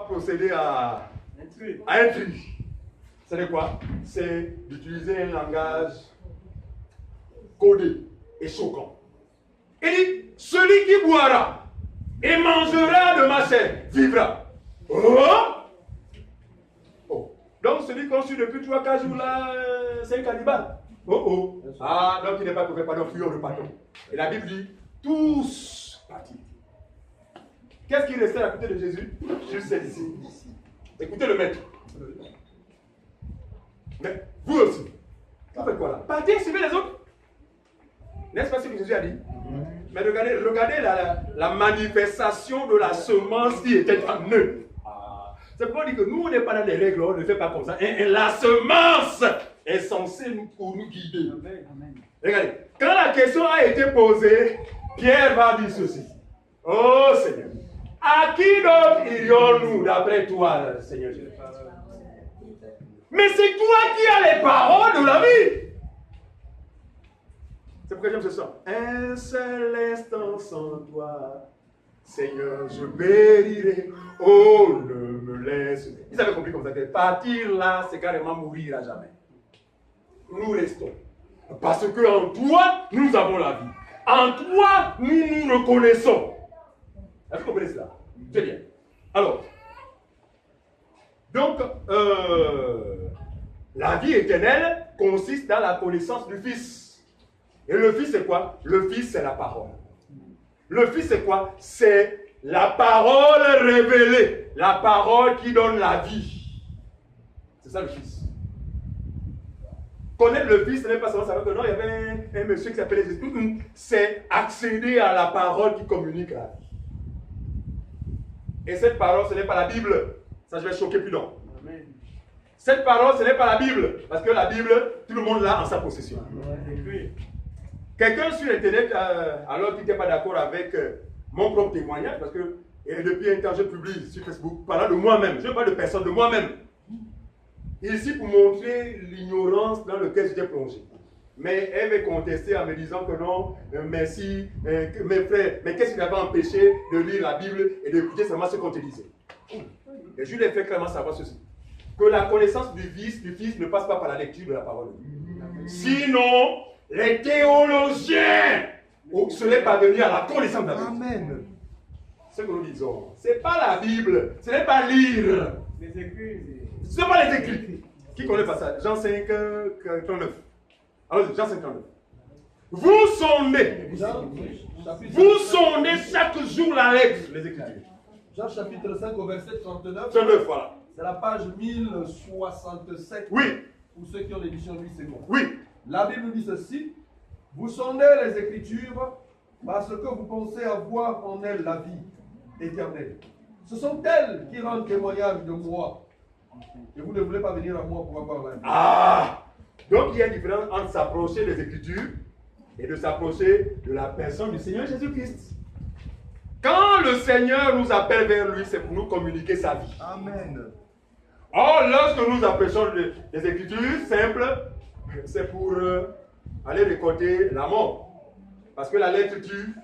va procéder à un tri. C'est quoi? C'est d'utiliser un langage codé et choquant. Il dit, celui qui boira et mangera de ma chair vivra. Oh! Oh. Donc celui qu'on suit depuis 3-4 jours là, c'est un cannibale. Oh oh. Ah, donc il n'est pas trouvé, pardon, fuyons le pardon. Et la Bible dit, tous partis. Qu'est-ce qui restait à côté de Jésus? Juste celle-ci. Écoutez le maître. Mais vous aussi, vous faites quoi là? Partez, suivez les autres. N'est-ce pas ce que Jésus a dit? Mais regardez la manifestation de la semence qui était en eux. C'est pour dire que nous, on n'est pas dans les règles, on ne fait pas comme ça. Et la semence est censée pour nous guider. Amen. Regardez, quand la question a été posée, Pierre va dire ceci. Oh Seigneur, à qui donc irions-nous d'après toi, Seigneur Jésus? Mais c'est toi qui as les paroles de la vie. C'est pourquoi j'aime ce son. Un seul instant sans toi, Seigneur, je périrai. Oh, ne me laisse. Ils avaient compris comme ça que partir là, c'est carrément mourir à jamais. Nous restons. Parce que en toi, nous avons la vie. En toi, nous nous reconnaissons. Est-ce que vous comprenez cela? C'est bien. Alors, donc, la vie éternelle consiste dans la connaissance du Fils. Et le Fils, c'est quoi? Le Fils, c'est la parole. Le Fils, c'est quoi? C'est la parole révélée. La parole qui donne la vie. C'est ça le Fils. Connaître le Fils, ce n'est pas seulement savoir que non, il y avait un monsieur qui s'appelait Jésus. C'est accéder à la parole qui communique la vie. Et cette parole, ce n'est pas la Bible. Ça, je vais choquer plus long. Amen. Cette parole, ce n'est pas la Bible. Parce que la Bible, tout le monde l'a en sa possession. Amen. Quelqu'un sur Internet, alors qu'il n'était pas d'accord avec mon propre témoignage, parce que depuis un temps, je publie sur Facebook, parlant de moi-même. Je ne parle de personne, de moi-même. Ici, pour montrer l'ignorance dans laquelle j'étais plongé. Mais elle m'a contesté en me disant que non, merci, mes frères, mais qu'est-ce qui m'avait empêché de lire la Bible et d'écouter seulement ce qu'on te disait? Et je lui ai fait clairement savoir ceci. Que la connaissance du Fils ne passe pas par la lecture de la parole de Dieu. Sinon, les théologiens seraient parvenus à la connaissance de la Bible. Amen. Ce que nous disons, ce n'est pas la Bible, ce n'est pas lire. Les écrits. Ce n'est pas les écrits. Qui connaît pas ça? Jean 5, 39. Alors, Jean 5, 39. Vous sondez chaque jour la lettre, les Écritures. Jean chapitre 5 au verset 39. 39, voilà. C'est la page 1067. Oui. Pour ceux qui ont l'édition 8 secondes. Oui. La Bible dit ceci. Vous sondez les Écritures parce que vous pensez avoir en elles la vie éternelle. Ce sont elles qui rendent témoignage de moi. Et vous ne voulez pas venir à moi pour avoir la vie. Ah! Donc il y a une différence entre s'approcher des Écritures et de s'approcher de la personne du Seigneur Jésus-Christ. Quand le Seigneur nous appelle vers lui, c'est pour nous communiquer sa vie. Amen. Or, lorsque nous approchons des Écritures simples, c'est pour aller récolter la mort. Parce que la lettre tue,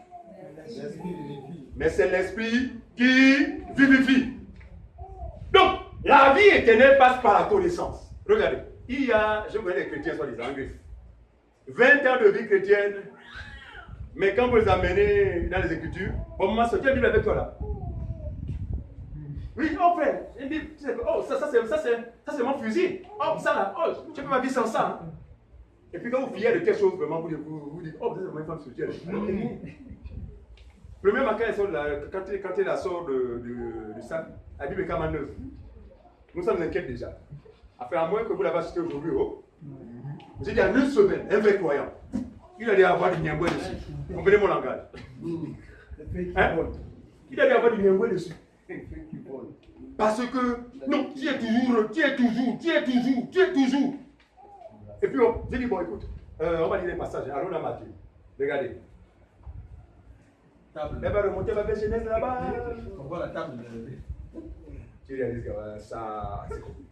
mais c'est l'Esprit qui vivifie. Donc, la vie éternelle passe par la connaissance. Regardez, il y a, je connais les chrétiens soit disant en griffe, 20 ans de vie chrétienne, mais quand vous les amenez dans les Écritures, au moment où tu as la Bible avec toi là. Oui, oh frère, il dit, oh, ça c'est mon fusil. Oh, ça là, oh, tu peux ma vie sans ça. Et puis quand vous fiez de quelque chose, vraiment, vous dites, oh, vous êtes vraiment une femme spirituelle. Premièrement, quand elle la sort de ça, la Bible est comme en neuf. Nous sommes inquiets déjà. Après, à moins que vous l'avez acheté aujourd'hui, oh, vous êtes en une semaine, un vrai croyant. Il a dû avoir du niamboué dessus. Comprenez mon langage. Hein? Il a dû avoir du niamboué dessus. Parce que, non, tu es toujours. Et puis, j'ai dit, bon, écoute, on va lire les passages. Allons dans Matthieu. Regardez. Elle va remonter vers Genèse là-bas. On voit la table. Tu réalises que ça, c'est compliqué.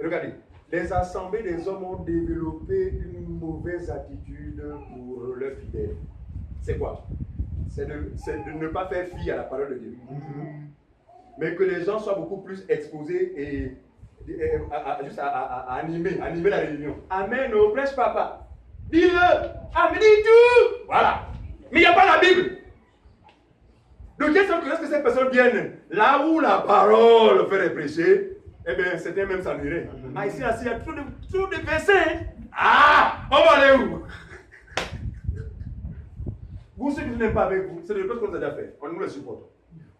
Regardez. Les assemblées des hommes ont développé une mauvaise attitude pour leurs fidèles. C'est quoi? C'est de ne pas faire fi à la parole de Dieu. mais que les gens soient beaucoup plus exposés et juste à animer la réunion. Amen, au prêche papa. Dis-le, amen, dis tout. Voilà. Mais il n'y a pas la Bible. De quelle sorte que lorsque ces personnes viennent là où la parole fait prêcher, eh bien, certains même s'ennuieraient. Ah, ici, il y a trop de versets. Ah, on va aller où? Vous, ceux qui n'aiment pas avec vous, c'est le qu'on a déjà fait. On nous le supporte.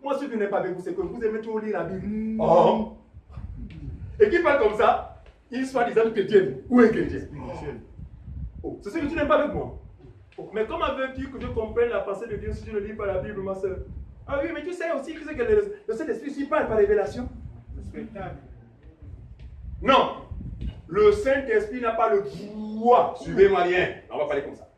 Moi, ceux qui n'aiment pas avec vous, c'est que vous aimez trop lire la Bible. Oh. Et qui parle comme ça, il soit disant chrétien ou un chrétien. Oh, c'est ce que tu n'aimes pas avec moi. Oh, mais comment veux-tu que je comprenne la pensée de Dieu si je ne lis pas la Bible, ma soeur? Ah oui, mais tu sais aussi que le Saint-Esprit s'y parle par révélation. Non. Le Saint-Esprit n'a pas le droit. Suivez-moi bien. On va parler comme ça.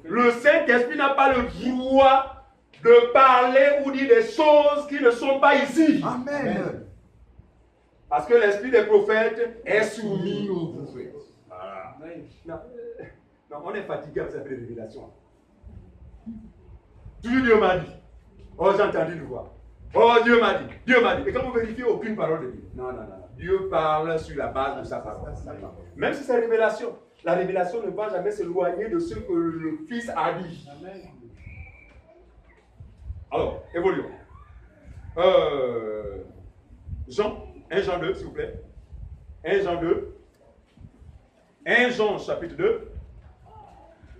Le Saint-Esprit n'a pas le droit de parler ou dire des choses qui ne sont pas ici. Amen. Parce que l'esprit des prophètes est soumis aux prophètes. Voilà. Non, on est fatigué avec cette révélation. Toujours Dieu m'a dit. Oh, j'ai entendu une voix. Oh, Dieu m'a dit. Dieu m'a dit. Et quand vous vérifiez aucune parole de Dieu. Non. Dieu parle sur la base de sa parole. Même si c'est révélation. La révélation ne va jamais s'éloigner de ce que le Fils a dit. Amen. Alors, évoluons. Jean, 1 Jean 2, s'il vous plaît. 1 Jean 2. 1 Jean chapitre 2.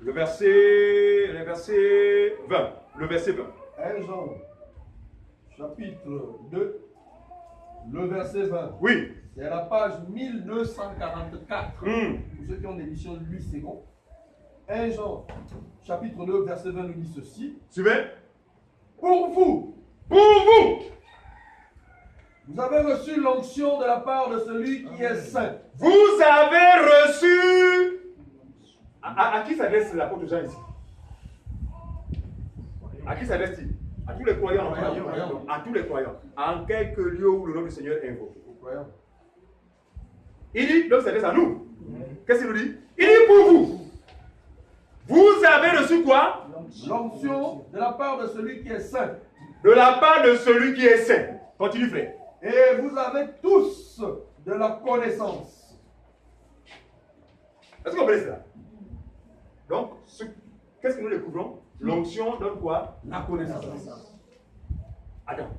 Le verset 20. Le verset 20. 1 Jean chapitre 2. Le verset 20. Oui. C'est à la page 1244. Pour ceux qui ont l'édition de Louis II. 1 Jean chapitre 2, verset 20 nous dit ceci. Suivez. Pour vous, vous avez reçu l'onction de la part de celui qui est saint. Vous avez reçu. À qui s'adresse l'apôtre Jean ici? À qui s'adresse-t-il? À tous les croyants. À tous les croyants. En quelque lieu où le nom du Seigneur est invoqué. Il dit, donc ça s'adresse à nous. Qu'est-ce qu'il nous dit? Il dit pour vous. Vous avez reçu quoi? L'onction de la part de celui qui est saint. De la part de celui qui est saint. Continue, frère. Et vous avez tous de la connaissance. Est-ce que vous comprenez cela? Donc, qu'est-ce que nous découvrons? L'onction donne quoi? La connaissance. Attends.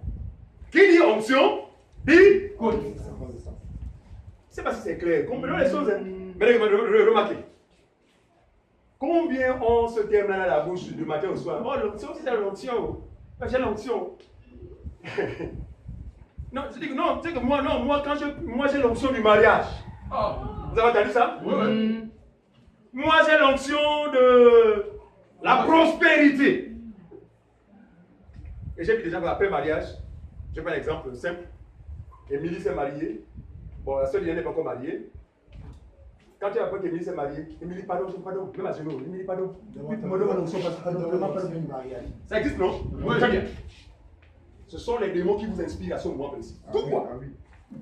Qui dit onction dit connaissance. Je ne sais pas si c'est clair. Comprenons les choses. Mais remarquez. Combien on se termine à la bouche du matin au soir? Oh, l'onction, c'est l'onction. J'ai l'onction. Non, je dis que non, tu sais que moi, non, moi j'ai l'onction du mariage. Oh. Vous avez entendu ça? Oui. Moi, j'ai l'onction de la prospérité. Et j'ai vu des gens qui appellent mariage. Je prends un exemple simple. Émilie s'est mariée. Bon, la seule n'est pas encore mariée. Quand tu apprends qu'Émilie s'est mariée, Émilie, pardon, même à genoux, Émilie, pardon. Ça existe, non? Oui, très bien. Ce sont les démons qui vous inspirent à ce moment précis. Pourquoi?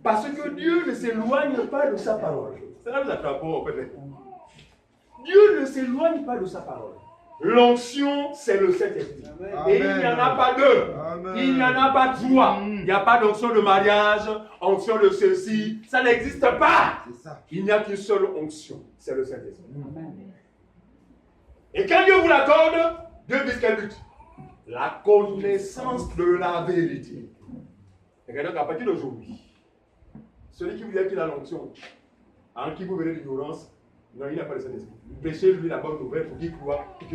Parce que Dieu ne s'éloigne pas de sa parole. C'est là que nous attrapons, peut-être. Dieu ne s'éloigne pas de sa parole. L'onction, c'est le Saint-Esprit. Et il n'y en a pas deux. Amen. Il n'y en a pas trois. Il n'y a pas d'onction de mariage, onction de ceci. Ça n'existe pas. Il n'y a qu'une seule onction. C'est le Saint-Esprit. Et quand Dieu vous l'accorde, Dieu vise quel but? La connaissance de la vérité. Et donc, à partir d'aujourd'hui, celui qui vous dit qu'il a l'onction, en qui vous verrez l'ignorance, non, il n'a pas le Saint-Esprit. Prêchez-lui la bonne nouvelle pour qu'il croie, pour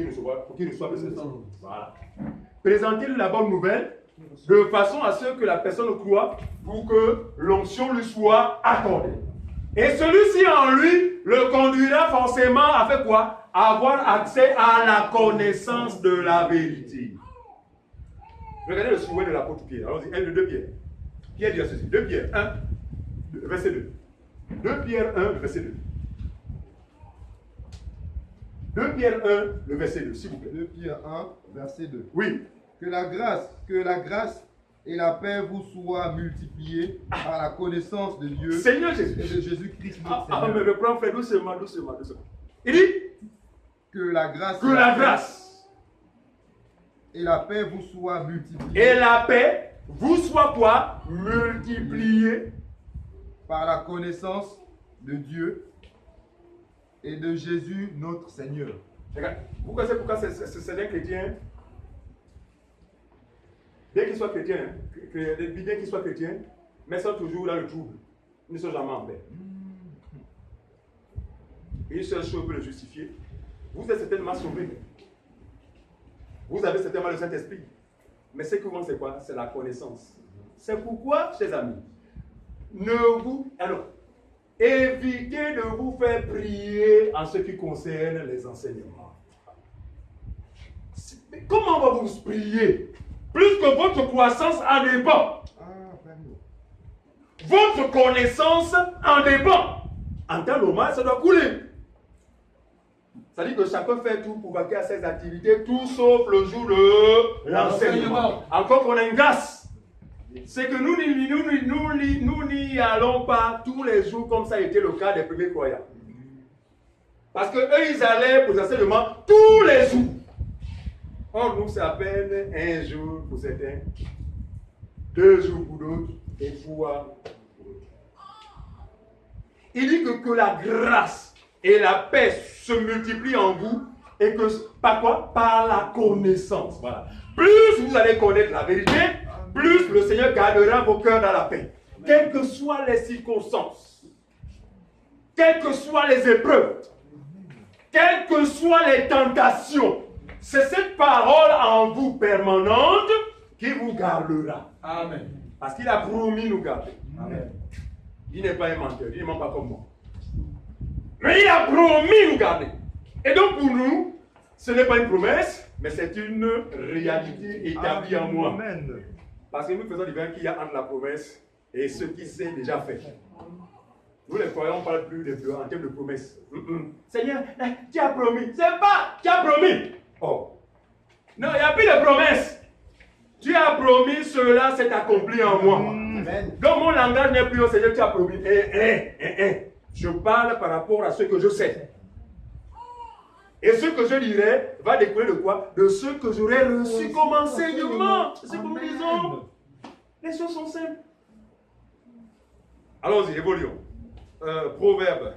qu'il reçoive le Saint-Esprit. Voilà. Présentez-lui la bonne nouvelle de façon à ce que la personne croie pour que l'onction lui soit accordée. Et celui-ci en lui le conduira forcément à faire quoi? À avoir accès à la connaissance de la vérité. Regardez le souhait de l'apôtre Pierre. Allons-y, 2 Pierre. Pierre dit ceci. 2 Pierre 1, verset 2. 2 Pierre 1, verset 2. 2 Pierre 1, le verset 2, s'il vous plaît. 2 Pierre 1, verset 2. Oui. Que la grâce et la paix vous soient multipliées par la connaissance de Dieu Seigneur Jésus. et de Jésus-Christ. Mais reprends, frère, doucement. Il dit que la grâce et la paix vous soient multipliées. Et la paix vous soit quoi? Multiplié par la connaissance de Dieu et de Jésus notre Seigneur. Regarde, vous connaissez pourquoi certains chrétiens, dès qu'ils soient chrétiens, bien qu'ils soient chrétiens, mais sont toujours dans le trouble. Ils ne sont jamais en paix. Une seule chose peut le justifier. Vous êtes certainement sauvés. Vous avez certainement le Saint-Esprit. Mais ce que vous c'est quoi? C'est la connaissance. C'est pourquoi, chers amis, évitez de vous faire prier en ce qui concerne les enseignements. Comment on va vous prier? Plus que votre croissance en dépend. Votre connaissance en dépend. En temps normal, ça doit couler. Ça dit que chacun fait tout pour vaquer à ses activités, tout sauf le jour de l'enseignement. Encore qu'on a une grâce. C'est que nous n'y allons pas tous les jours comme ça a été le cas des premiers croyants. Parce que eux, ils allaient pour l'enseignement tous les jours. Or, nous, c'est à peine un jour pour certains, 2 jours pour d'autres, et fois pour d'autres. Il dit que la grâce et la paix se multiplient en vous, et que, par quoi? Par la connaissance. Voilà. Plus vous allez connaître la vérité, plus le Seigneur gardera vos cœurs dans la paix. Quelles que soient les circonstances, quelles que soient les épreuves, quelles que soient les tentations, c'est cette parole en vous permanente qui vous gardera. Amen. Parce qu'il a promis nous garder. Amen. Il n'est pas un menteur, il ne ment pas comme moi. Mais il a promis nous garder. Et donc pour nous, ce n'est pas une promesse, mais c'est une réalité établie en moi. Amen. Parce que nous faisons différence qu'il y a entre la promesse et ce qui s'est déjà fait. Nous les croyants, on ne parle plus en termes de promesse. Seigneur, tu as promis. C'est pas, tu as promis. Oh. Non, il n'y a plus de promesse. Tu as promis, cela s'est accompli en moi. Amen. Donc mon langage n'est plus au Seigneur, tu as promis. Je parle par rapport à ce que je sais. Et ce que je dirai va découler de quoi? De ce que j'aurai reçu comme enseignement. C'est ce que nous disons. Les choses sont simples. Allons-y, évoluons. Proverbe.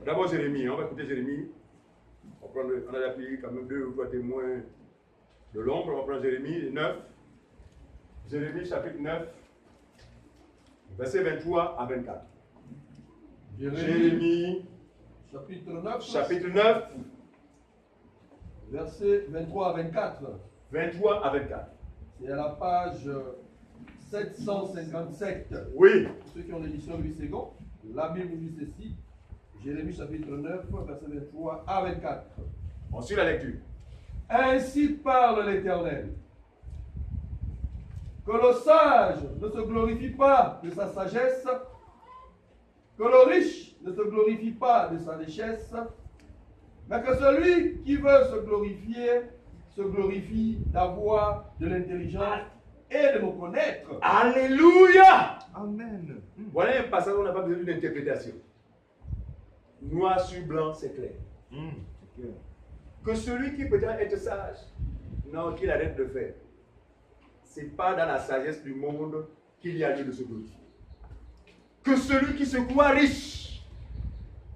D'abord Jérémie, on va écouter Jérémie. On a appris quand même 2 ou 3 témoins de l'ombre. On va prendre Jérémie 9. Jérémie chapitre 9, versets 23 à 24. Jérémie chapitre 9, versets 23 à 24. 23 à 24. C'est à la page 757. Oui. Pour ceux qui ont l'édition Louis II, la Bible nous dit ceci. Jérémie chapitre 9, verset 23 à 24. On suit la lecture. Ainsi parle l'Éternel. Que le sage ne se glorifie pas de sa sagesse, que le riche ne se glorifie pas de sa richesse, mais que celui qui veut se glorifie d'avoir de l'intelligence et de me connaître. Alléluia! Amen. Voilà un passage où on n'a pas besoin d'une interprétation. Noir sur blanc, c'est clair. Que celui qui peut être sage, non, qu'il arrête de faire. Ce n'est pas dans la sagesse du monde qu'il y a lieu de se glorifier. Que celui qui se croit riche,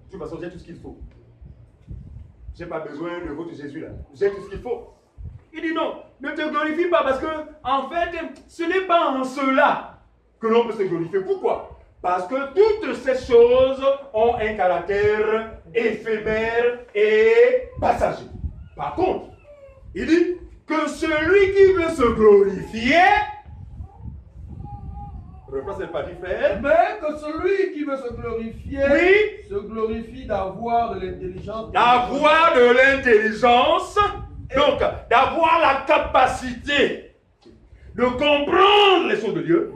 de toute façon, j'ai tout ce qu'il faut. Je n'ai pas besoin de votre Jésus là. J'ai tout ce qu'il faut. Il dit non, ne te glorifie pas parce que, en fait, ce n'est pas en cela que l'on peut se glorifier. Pourquoi? Parce que toutes ces choses ont un caractère éphémère et passager. Par contre, il dit que celui qui veut se glorifier, reprends cette partie, frère. Mais que celui qui veut se glorifier, oui, se glorifie d'avoir de l'intelligence. D'avoir de l'intelligence, donc d'avoir la capacité de comprendre les choses de Dieu.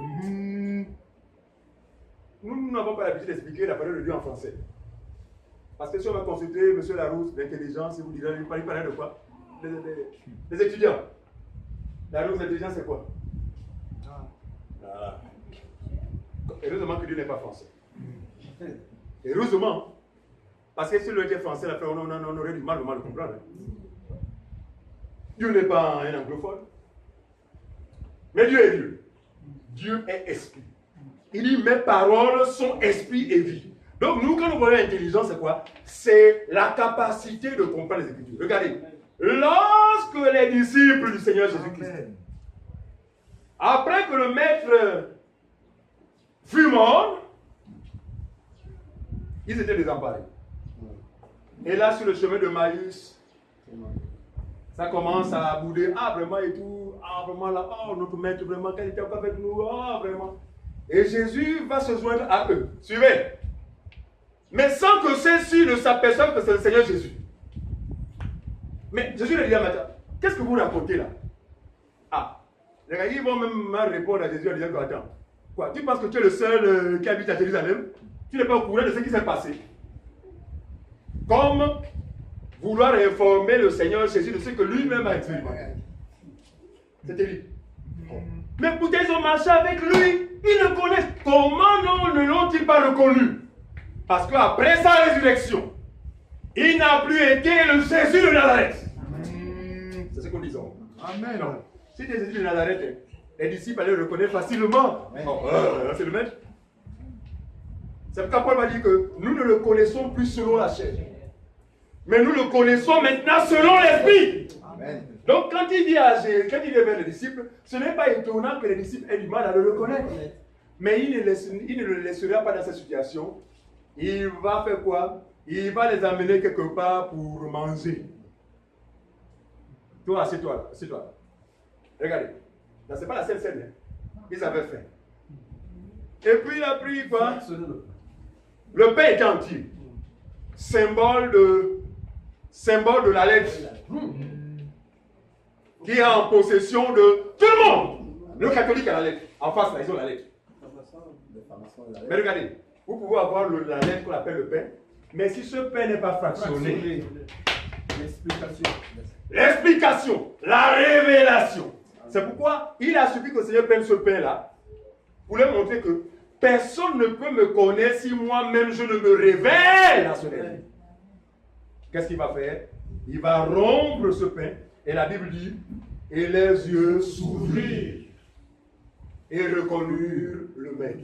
Nous n'avons pas l'habitude d'expliquer la parole de Dieu en français. Parce que si on va consulter M. Larousse, l'intelligence, il vous dira, il parlait de quoi? Les étudiants. Larousse, l'intelligence, c'est quoi? Ah. Heureusement que Dieu n'est pas français. Heureusement. Parce que si le était français, on aurait du mal à le comprendre. Dieu n'est pas un anglophone. Mais Dieu est Dieu. Dieu est esprit. Il dit, mes paroles sont esprit et vie. Donc nous, quand nous voyons l'intelligence, c'est quoi? C'est la capacité de comprendre les Écritures. Regardez, lorsque les disciples du Seigneur Jésus-Christ, après que le maître fut mort, ils étaient désemparés. Et là, sur le chemin de Maïs, ça commence à bouder. Ah, vraiment, et tout. Ah, vraiment, là. Oh, notre maître, vraiment, quel était encore avec nous. Ah, vraiment. Et Jésus va se joindre à eux. Suivez. Mais sans que ceux-ci ne s'aperçoivent que c'est le Seigneur Jésus. Mais Jésus leur dit à Matthieu, qu'est-ce que vous racontez là? Ah, les gars, ils vont même répondre à Jésus en disant, attends, quoi, tu penses que tu es le seul qui habite à Jérusalem? Tu n'es pas au courant de ce qui s'est passé. Comme vouloir informer le Seigneur Jésus de ce que lui-même a expérimenté. C'était lui. Mais pourtant ils ont marché avec lui. Ils le connaissent. Comment ne l'ont-ils pas reconnu? Parce qu'après sa résurrection, il n'a plus été le Jésus de Nazareth. C'est ce qu'on dit. Amen. Non. Si c'était Jésus de Nazareth, les disciples allaient le reconnaître facilement. C'est le maître. C'est pourquoi Paul va dire que nous ne le connaissons plus selon la chair. Mais nous le connaissons maintenant selon l'esprit. Donc quand il dit à Jésus, quand il est vers les disciples, ce n'est pas étonnant que les disciples aient du mal à le reconnaître. Mais il ne le laissera pas dans cette situation. Il va faire quoi? Il va les amener quelque part pour manger. Toi, assieds-toi. Assieds-toi. Regardez. Ce n'est pas la seule scène. Hein. Ils avaient faim. Et puis il a pris quoi? Le pain était entier. Symbole de la lettre. Qui est en possession de tout le monde. Le catholique a la lettre. En face, là, ils ont la lettre. Mais regardez, vous pouvez avoir la lettre qu'on appelle le pain. Mais si ce pain n'est pas fractionné, l'explication, la révélation. C'est pourquoi il a suffi que le Seigneur prenne ce pain-là pour leur montrer que personne ne peut me connaître si moi-même je ne me révèle à ce rêve. Qu'est-ce qu'il va faire? Il va rompre ce pain. Et la Bible dit, et les yeux s'ouvrirent et reconnurent le maître.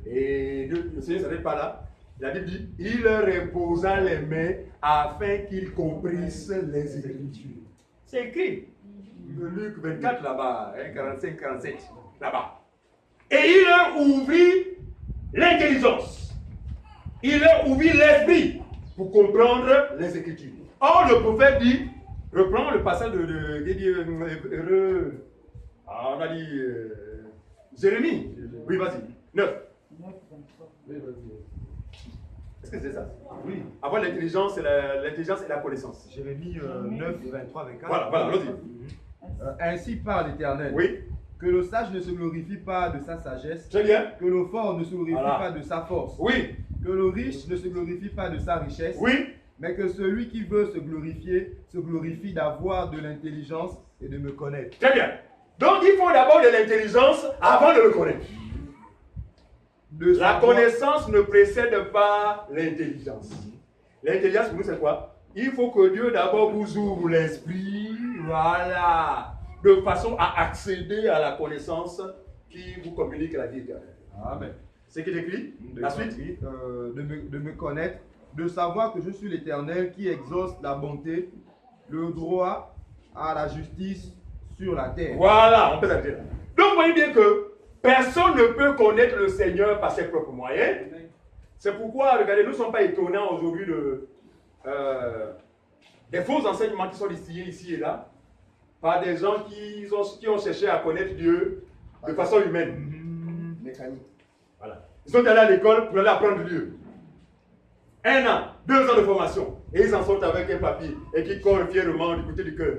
Et le Seigneur ne s'arrête pas là. La Bible dit, il leur imposa les mains afin qu'ils comprissent les Écritures. C'est écrit. Luc 24 là-bas, 45-47 là-bas. Et il leur ouvrit l'intelligence. Il leur ouvrit l'esprit pour comprendre les Écritures. Or, le prophète dit, reprends le passage on a dit Jérémie. Oui, vas-y. 9. Est-ce que c'est ça? Oui. Avoir l'intelligence et la connaissance. Jérémie 9, 23, 24. Voilà, allons-y. Ainsi parle l'Éternel. Oui. Que le sage ne se glorifie pas de sa sagesse. Très bien. Que le fort ne se glorifie pas de sa force. Oui. Que le riche ne se glorifie pas de sa richesse. Oui. Mais que celui qui veut se glorifie d'avoir de l'intelligence et de me connaître. Très bien. Donc il faut d'abord de l'intelligence avant de le connaître. La connaissance ne précède pas l'intelligence. L'intelligence pour nous c'est quoi? Il faut que Dieu d'abord vous ouvre l'esprit, voilà, de façon à accéder à la connaissance qui vous communique la vie éternelle. Amen. C'est qui est écrit? La suite? De me connaître, de savoir que je suis l'Éternel qui exauce la bonté, le droit à la justice sur la terre. Voilà, on peut s'arrêter là. Donc vous voyez bien que personne ne peut connaître le Seigneur par ses propres moyens. C'est pourquoi, regardez, nous ne sommes pas étonnants aujourd'hui des faux enseignements qui sont distillés ici et là par des gens qui ont cherché à connaître Dieu de façon humaine. Mécanique. Voilà. Ils sont allés à l'école pour aller apprendre Dieu. 1 an, 2 ans de formation. Et ils en sortent avec un papier et qui colle fièrement du côté du cœur.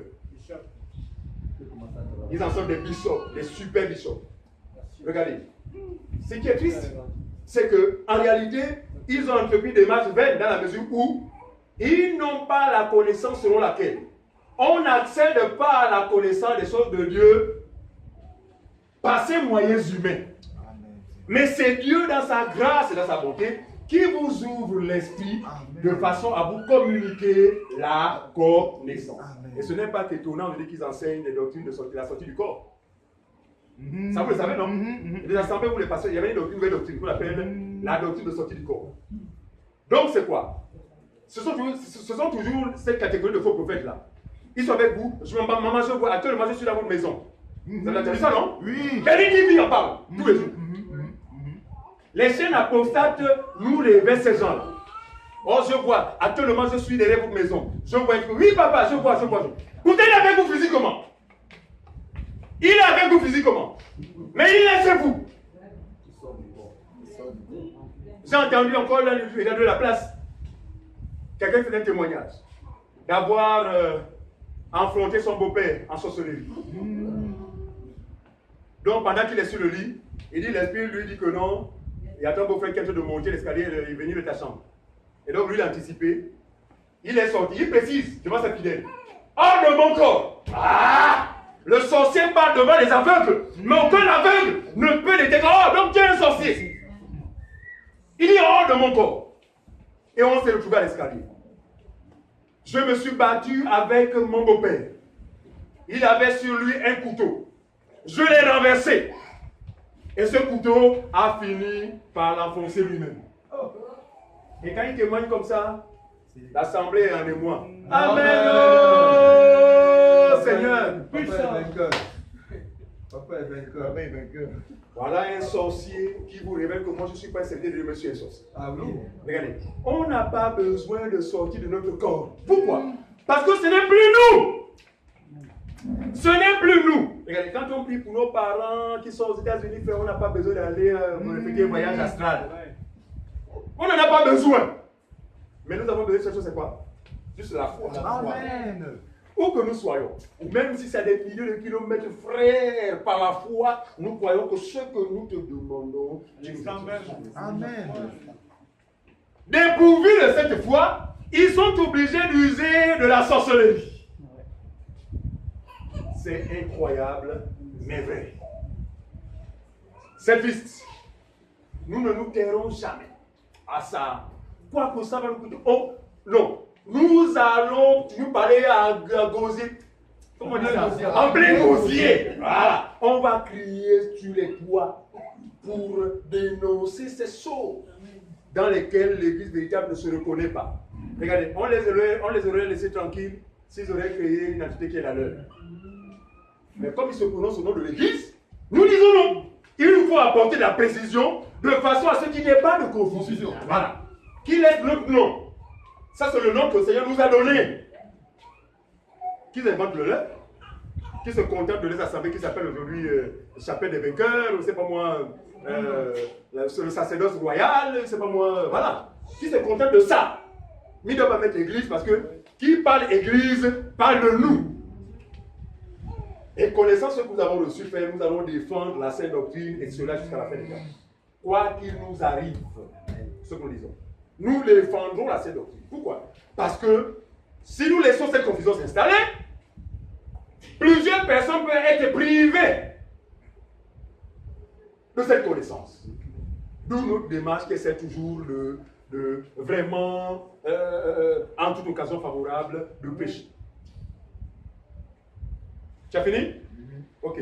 Ils en sont des bishops, des super bishops. Regardez. Ce qui est triste, c'est qu'en réalité, ils ont entrepris des marches vaines dans la mesure où ils n'ont pas la connaissance selon laquelle on n'accède pas à la connaissance des choses de Dieu par ses moyens humains. Mais c'est Dieu dans sa grâce et dans sa bonté qui vous ouvre l'esprit de façon à vous communiquer la connaissance. Et ce n'est pas étonnant de dire qu'ils enseignent les doctrines de la sortie du corps. Ça, vous le savez, non? Les assemblées où les pasteurs, il y avait une nouvelle doctrine qu'on appelle la doctrine de sortie du corps. Donc, c'est quoi? Ce sont toujours cette catégorie de faux prophètes-là. Ils sont avec vous. Maman, je vois, actuellement, je suis dans votre maison. Vous avez entendu ça, non? Oui. Béni qui vit en parle tous les jours. Les chaînes apostates nous révèlent ces gens-là. Oh, je vois, actuellement, je suis derrière votre maison. Je vois, oui, papa, je vois. Pourtant, il est avec vous physiquement. Il est avec vous physiquement. Mais il est chez vous. J'ai entendu encore là, il a de la place. Quelqu'un fait un témoignage d'avoir affronté son beau-père en sorcellerie. Donc, pendant qu'il est sur le lit, il dit, l'esprit lui dit que non, il y a ton beau-frère qui est en train de monter l'escalier et venir de ta chambre. Et donc, lui, il a anticipé. Il est sorti, il précise devant sa fidèle. Hors de mon corps! Ah! Le sorcier parle devant les aveugles, mais aucun aveugle ne peut les détruire. Oh, donc tu es un sorcier. Il est hors de mon corps. Et on s'est retrouvé à l'escalier. Je me suis battu avec mon beau-père. Il avait sur lui un couteau. Je l'ai renversé. Et ce couteau a fini par l'enfoncer lui-même. Et quand il témoigne comme ça, l'assemblée est en émoi. Amen. Oh, Seigneur. Papa est vainqueur. Voilà un sorcier qui vous révèle que moi je ne suis pas un serviteur de Dieu, mais je suis un sorcier. Ah oui. Regardez, on n'a pas besoin de sortir de notre corps. Pourquoi? Parce que ce n'est plus nous. Ce n'est plus nous. Regardez, quand on prie pour nos parents qui sont aux États-Unis, on n'a pas besoin d'aller pour effectuer un voyage astral. On n'en a pas besoin. Mais nous avons besoin de cette chose, c'est quoi? Juste la foi. Amen. Où que nous soyons, même si c'est à des milliers de kilomètres, frère, par la foi, nous croyons que ce que nous te demandons, tu nous donnes. Amen. Dépourvus de cette foi, ils sont obligés d'user de la sorcellerie. C'est incroyable, mais vrai. Cette liste, nous ne nous tairons jamais à ça. Quoi que ça va nous coûter. Oh, non. Nous allons nous parler à gosier. Comment on dit ça? En plein gosier. Voilà. On va crier sur les toits pour dénoncer ces choses dans lesquelles l'église véritable ne se reconnaît pas. Regardez, on les aurait laissés tranquilles s'ils auraient créé une entité qui est la leur. Mais comme ils se prononcent au nom de l'église, nous disons non. Il nous faut apporter de la précision de façon à ce qu'il n'y ait pas de confusion. Voilà. Qu'il est notre nom. Ça, c'est le nom que le Seigneur nous a donné. Qu'ils inventent le leur, qui se contentent de les assembler, qui s'appelle aujourd'hui chapelle des vainqueurs, je ne sais pas moi, le sacerdoce royal, je ne sais pas moi, voilà. Qui se contentent de ça. Mais ils ne doivent pas mettre l'église parce que qui parle église parle de nous. Et connaissant ce que nous avons reçu faire, nous allons défendre la sainte doctrine et cela jusqu'à la fin des temps. Quoi qu'il nous arrive, ce que nous disons. Nous défendrons la sainte doctrine. Pourquoi? Parce que si nous laissons cette confusion s'installer, plusieurs personnes peuvent être privées de cette connaissance. D'où notre démarche qui essaie toujours de vraiment, en toute occasion favorable, de pécher. Tu as fini? Ok.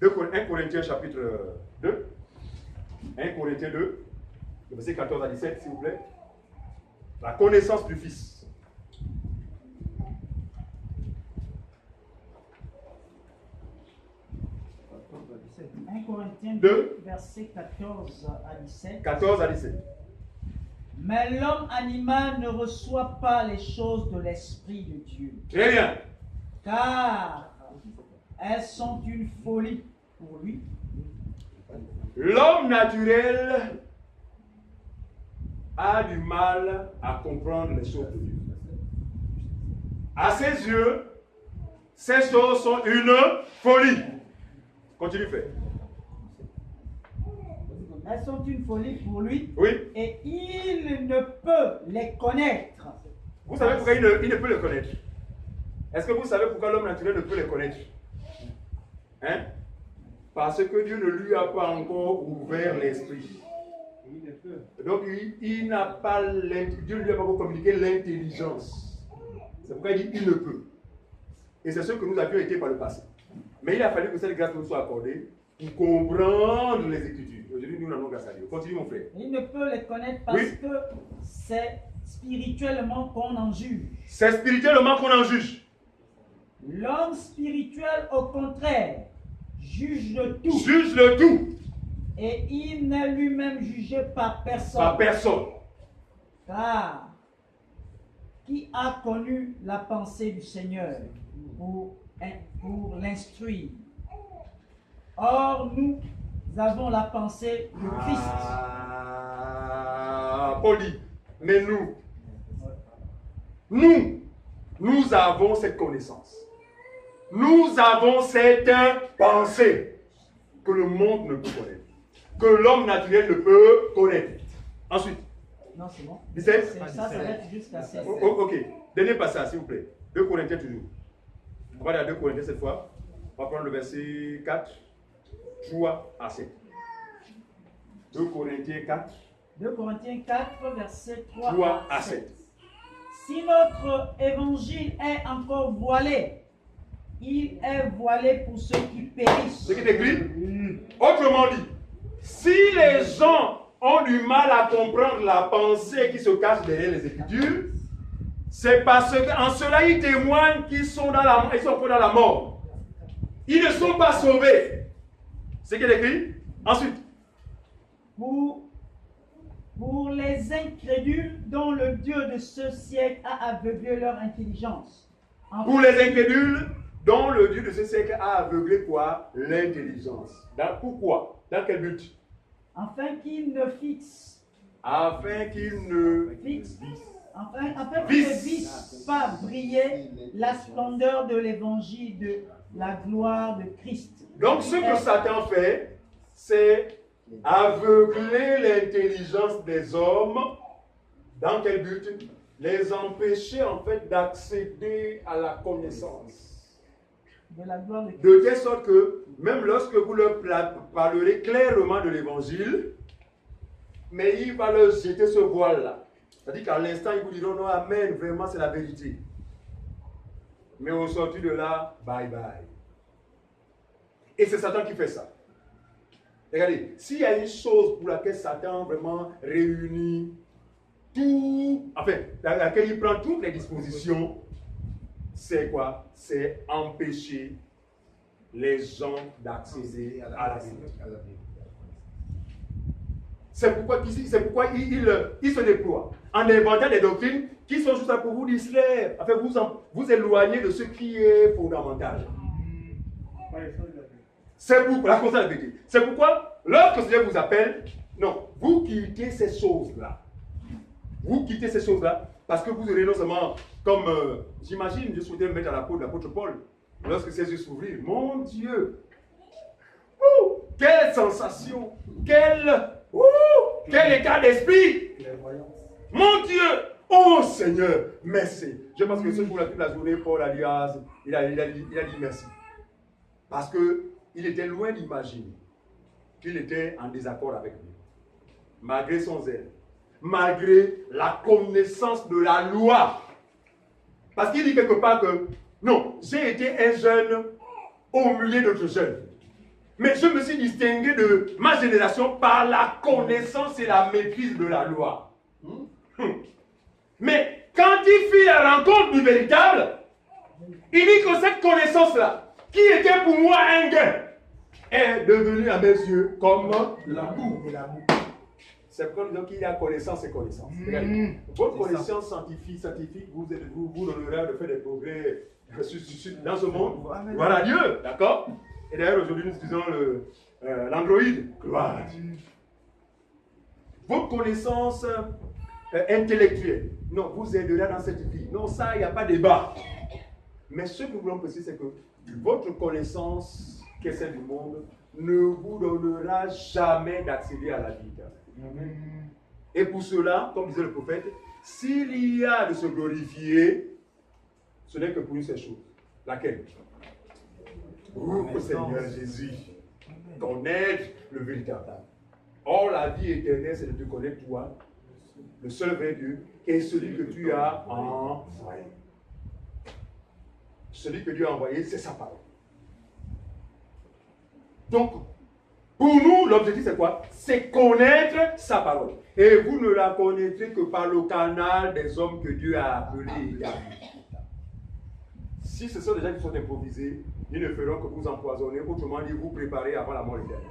1 Corinthiens chapitre 2. 1 Corinthiens 2. Verset 14 à 17, s'il vous plaît. La connaissance du Fils. 1 Corinthiens 2, verset 14 à 17. 14 à 17. Mais l'homme animal ne reçoit pas les choses de l'Esprit de Dieu, Très bien. car elles sont une folie pour lui. L'homme naturel a du mal à comprendre les choses de Dieu. À ses yeux, ces choses sont une folie. Continue, frère. Elles sont une folie pour lui, Oui. et il ne peut les connaître. Vous savez pourquoi il ne peut les connaître? Est-ce que vous savez pourquoi l'homme naturel ne peut les connaître? Hein? Parce que Dieu ne lui a pas encore ouvert l'esprit. Donc il n'a pas Dieu ne lui a pas encore communiqué l'intelligence. C'est pourquoi il dit il ne peut. Et c'est ce que nous avions été par le passé. Mais il a fallu que cette grâce nous soit accordée pour comprendre les Écritures. Aujourd'hui, nous n'en avons grâce à Dieu. Continue, mon frère. Il ne peut les connaître parce Oui. que c'est spirituellement qu'on en juge. C'est spirituellement qu'on en juge. L'homme spirituel, au contraire, juge de tout. Juge le tout Et il n'est lui-même jugé par personne. par personne. Car qui a connu la pensée du Seigneur pour l'instruire? Or, nous avons la pensée de Christ. Paul dit, mais nous avons cette connaissance. Nous avons cette pensée que le monde ne peut connaître, que l'homme naturel ne peut connaître. Ensuite, Non, c'est bon. 17. Ça s'arrête jusqu'à 16. Ok, dernier passage, s'il vous plaît. 2 Corinthiens toujours. On va aller à 2 Corinthiens cette fois. On va prendre le verset 4, 3 à 7. 2 Corinthiens 4, 2 Corinthiens 4, verset 3 3 à à 7. 7. Si notre évangile est encore voilé, il est voilé pour ceux qui périssent. Ce qui est écrit, autrement dit, si les gens ont du mal à comprendre la pensée qui se cache derrière les Écritures, c'est parce qu'en cela ils témoignent qu'ils sont dans ils sont encore dans la mort. Ils ne sont pas sauvés. Ce qui est écrit. Ensuite, Pour les incrédules dont le Dieu de ce siècle a aveuglé leur intelligence. pour les incrédules, dont le Dieu de ce siècle a aveuglé quoi? L'intelligence. Pourquoi? Dans quel but? Afin qu'ils ne fixent. Afin qu'ils ne Afin qu'ils ne vissent pas briller la splendeur de l'évangile de la gloire de Christ. Donc ce que Satan fait, c'est aveugler l'intelligence des hommes. Dans quel but? Les empêcher en fait d'accéder à la connaissance. De la gloire de Christ. De telle sorte que même lorsque vous leur parlerez clairement de l'évangile, mais il va leur jeter ce voile-là. C'est-à-dire qu'à l'instant, ils vous diront non, amen, vraiment c'est la vérité. Mais au sortir de là, bye bye. Et c'est Satan qui fait ça. Regardez, s'il y a une chose pour laquelle Satan vraiment réunit tout, enfin, laquelle il prend toutes les dispositions, c'est quoi? C'est empêcher les gens d'accéder à la vérité. C'est pourquoi il se déploie en inventant des doctrines qui sont juste là pour vous distraire, afin de vous éloigner de ce qui est fondamental. C'est pour la conscience de la vérité. C'est pourquoi, lorsque le Seigneur vous appelle, non, vous quittez ces choses-là. Vous quittez ces choses-là parce que vous aurez non seulement, comme j'imagine, je souhaitais me mettre à la peau de l'apôtre Paul, lorsque ses yeux s'ouvrirent. Mon Dieu! Quelle sensation! Quel état d'esprit! Mon Dieu! Oh Seigneur, merci. Je pense que ce jour-là, toute la journée, Paul a dit, il a dit merci. Parce qu'il était loin d'imaginer qu'il était en désaccord avec lui. Malgré son zèle, malgré la connaissance de la loi. Parce qu'il dit quelque part que, non, j'ai été un jeune au milieu d'autres jeunes. Mais je me suis distingué de ma génération par la connaissance et la maîtrise de la loi. Mais quand il fit la rencontre du véritable, il dit que cette connaissance-là, qui était pour moi un gain, est devenue à mes yeux comme de la boue. C'est comme donc il y a connaissance et connaissance. Regardez, votre connaissance scientifique vous donnera de faire des progrès dans ce monde. Voilà Dieu, d'accord? Et d'ailleurs aujourd'hui nous utilisons l'Android. Gloire à Dieu. Votre connaissance intellectuelle, non, vous aidera dans cette vie. Non, ça, il n'y a pas de débat. Mais ce que nous voulons préciser, c'est que votre connaissance, qui est celle du monde, ne vous donnera jamais d'accéder à la vie. Et pour cela, comme disait le prophète, s'il y a de se glorifier, ce n'est que pour une seule chose. Laquelle? Oh Seigneur Jésus, connaître le véritable. Or, la vie éternelle, c'est de te connaître toi, le seul vrai Dieu, et celui que tu as envoyé. celui que Dieu a envoyé, c'est sa parole. Donc, pour nous, l'objectif c'est quoi? C'est connaître sa parole. Et vous ne la connaîtrez que par le canal des hommes que Dieu a appelés et appelés. Si ce sont des gens qui sont improvisés, ils ne feront que vous empoisonner, autrement dit, vous préparer avant la mort éternelle.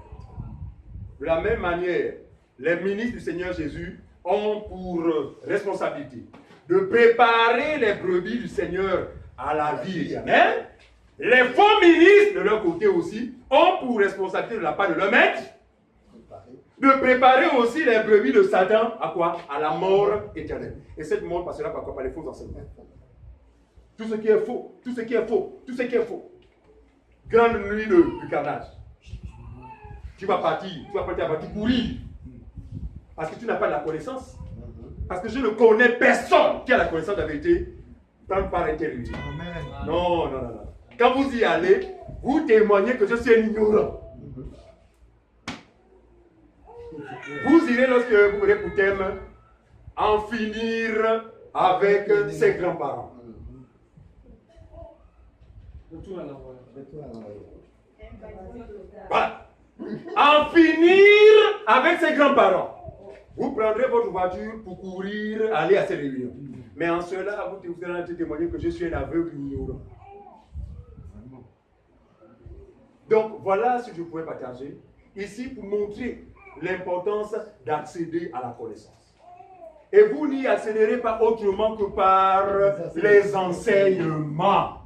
De la même manière, les ministres du Seigneur Jésus ont pour responsabilité de préparer les brebis du Seigneur à la vie éternelle. Les faux ministres, de leur côté aussi, ont pour responsabilité de la part de leur maître de préparer aussi les brebis de Satan à quoi? À la mort éternelle. Et cette mort passera par quoi? Par les faux enseignements. Tout ce qui est faux, tout ce qui est faux, tout ce qui est faux. Grande nuit du carnage. Tu vas partir courir. Parce que tu n'as pas de la connaissance. Parce que je ne connais personne qui a la connaissance de la vérité par intérieur. Non. Quand vous y allez, vous témoignez que je suis un ignorant. Vous irez lorsque vous aurez pour thème en finir avec ses grands-parents. Voilà. En finir avec ses grands-parents. Vous prendrez votre voiture pour courir, aller à ces réunions. Mais en cela, vous allez témoigner que je suis un aveugle ignorant. Donc, voilà ce que je pouvais partager ici pour montrer l'importance d'accéder à la connaissance. Et vous n'y accéderez pas autrement que par les enseignements.